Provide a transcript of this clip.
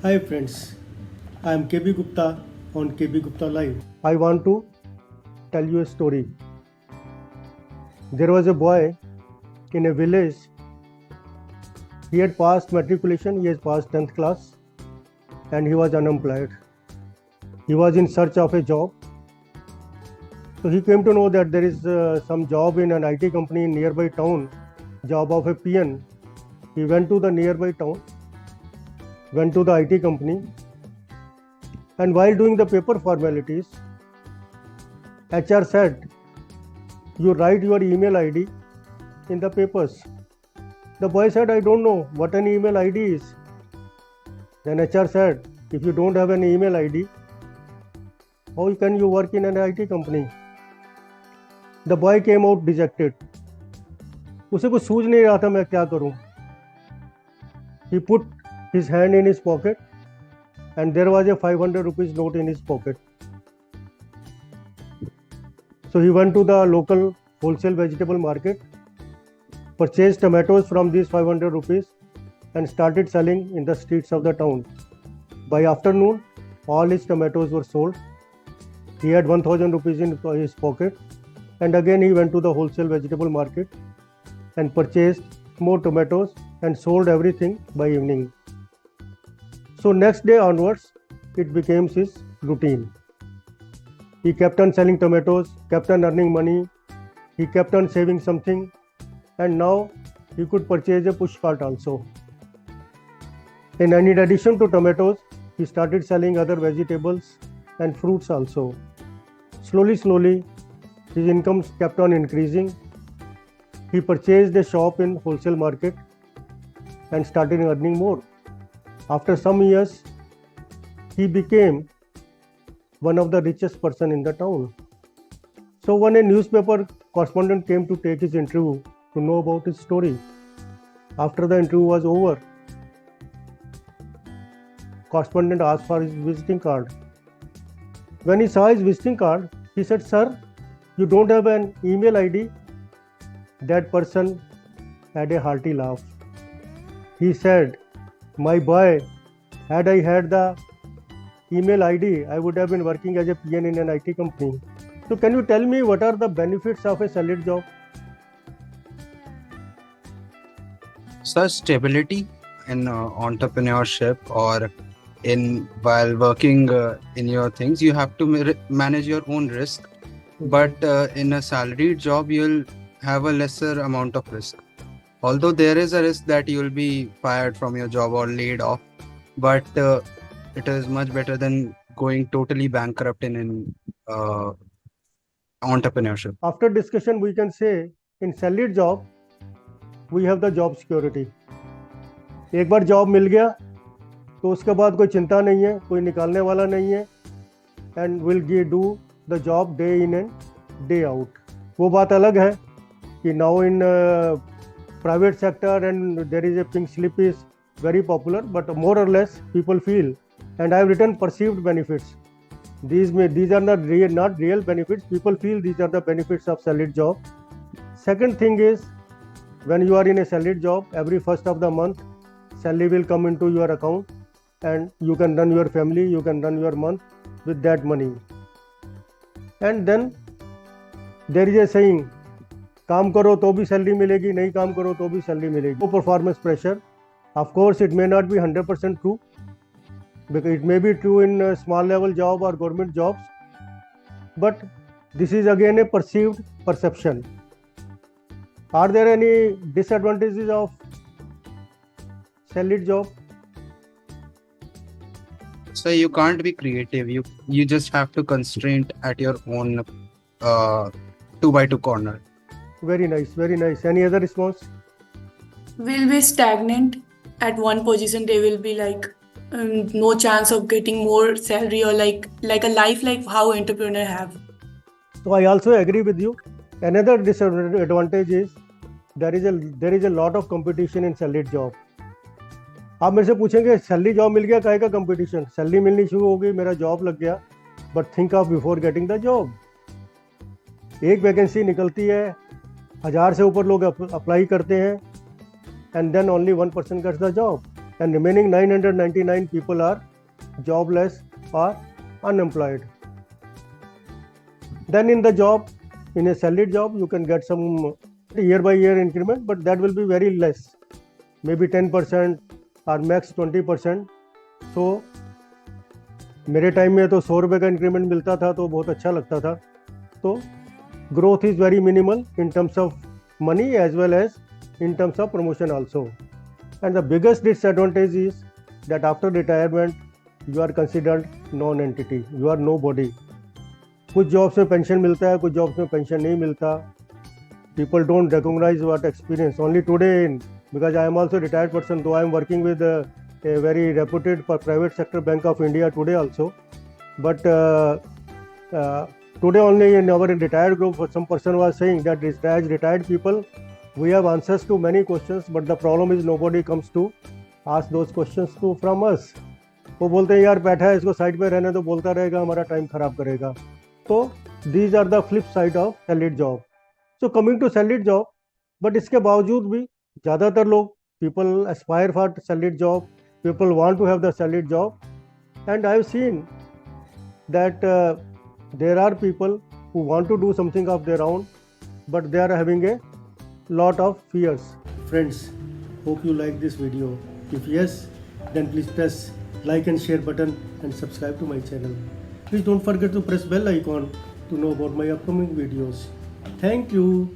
Hi friends, I am KB Gupta on KB Gupta Live. I want to tell you a story. There was a boy in a village. He had passed matriculation, he has passed 10th class, and he was unemployed. He was in search of a job. So he came to know that there is some job in an IT company in nearby town, job of a PN. He went to the nearby town, went to the IT company, and while doing the paper formalities, HR said, "You write your email ID in the papers." The boy said, "I don't know what an email ID is." Then HR said, "If you don't have an email ID, how can you work in an IT company?" The boy came out dejected. उसे कुछ सूझ नहीं रहा था मैं क्या करूं. He put his hand in his pocket and there was a 500 rupees note in his pocket. So he went to the local wholesale vegetable market, purchased tomatoes from these 500 rupees and started selling in the streets of the town. By afternoon, all his tomatoes were sold. He had 1000 rupees in his pocket, and again he went to the wholesale vegetable market and purchased more tomatoes and sold everything by evening. So next day onwards, it became his routine. He kept on selling tomatoes, kept on earning money, he kept on saving something, and now he could purchase a push cart also. And in addition to tomatoes, he started selling other vegetables and fruits also. Slowly, his incomes kept on increasing. He purchased a shop in wholesale market and started earning more. After some years, he became one of the richest person in the town. So when a newspaper correspondent came to take his interview to know about his story, after the interview was over, correspondent asked for his visiting card. When he saw his visiting card, he said, "Sir, you don't have an email ID?" That person had a hearty laugh. He said, "My boy, had I had the email ID, I would have been working as a PN in an IT company." So can you tell me what are the benefits of a salaried job? Such stability in entrepreneurship or in while working in your things, you have to manage your own risk. But in a salaried job, you'll have a lesser amount of risk. Although there is a risk that you'll be fired from your job or laid off, but it is much better than going totally bankrupt in entrepreneurship. After discussion, we can say in salaried job, we have the job security. एक बार job मिल गया तो उसके बाद कोई चिंता नहीं है, कोई निकालने वाला नहीं है, and will do the job day in and day out. वो बात अलग है कि now in private sector and there is a pink slip is very popular, but more or less people feel, and I have written perceived benefits. These are not real benefits. People feel these are the benefits of salaried job. Second thing is, when you are in a salaried job, every first of the month, salary will come into your account, and you can run your family, you can run your month with that money. And then there is a saying, काम करो तो भी salary मिलेगी, नहीं काम करो तो भी सैलरी मिलेगी. No performance pressure. Of course, it may not be 100% true, because it may be true in a small level job or government jobs, but this is again a perceived perception. Are there any disadvantages of salaried job? So you can't be creative. You just have to constrain at your own 2x2 corner. Very nice, very nice. Any other response? Will be stagnant at one position. They will be like no chance of getting more salary or like a life like how entrepreneur have. So I also agree with you. Another disadvantage is there is a lot of competition in salaried job. आप मेरे से पूछेंगे salary job मिल गया काहे का competition, salary मिलनी शुरू हो गई, मेरा जॉब लग गया, but think of before getting the job. एक वैकेंसी निकलती है, 1000 से ऊपर लोग अप्लाई करते हैं, and then only one person gets the job. and remaining 999 people are jobless or unemployed. Then in the job, in a salaried job, you can get some year by year increment, but that will be very less, maybe 10% or max 20%. So मेरे time में तो 100 रुपये का increment मिलता था तो बहुत अच्छा लगता था. तो growth is very minimal in terms of money as well as in terms of promotion also. And the biggest disadvantage is that after retirement you are considered non-entity, you are nobody. कुछ jobs में pension मिलता है, कुछ jobs में pension नहीं मिलता. People don't recognize what experience. Only today, because I am also a retired person, though I am working with a very reputed private sector Bank of India today also. But today only in our retired group, some person was saying that as retired people, we have answers to many questions, but the problem is nobody comes to ask those questions from us. वो बोलते हैं यार बैठा है इसको side पे रहने तो बोलता रहेगा हमारा टाइम खराब करेगा. तो these are the flip side of salaried job. So coming to salaried job, but इसके बावजूद भी ज़्यादातर लोग people aspire for salaried job, people want to have the salaried job, and I have seen that there are people who want to do something of their own, but they are having a lot of fears. Friends, hope you like this video. If yes, then please press like and share button and subscribe to my channel. Please don't forget to press bell icon to know about my upcoming videos. Thank you.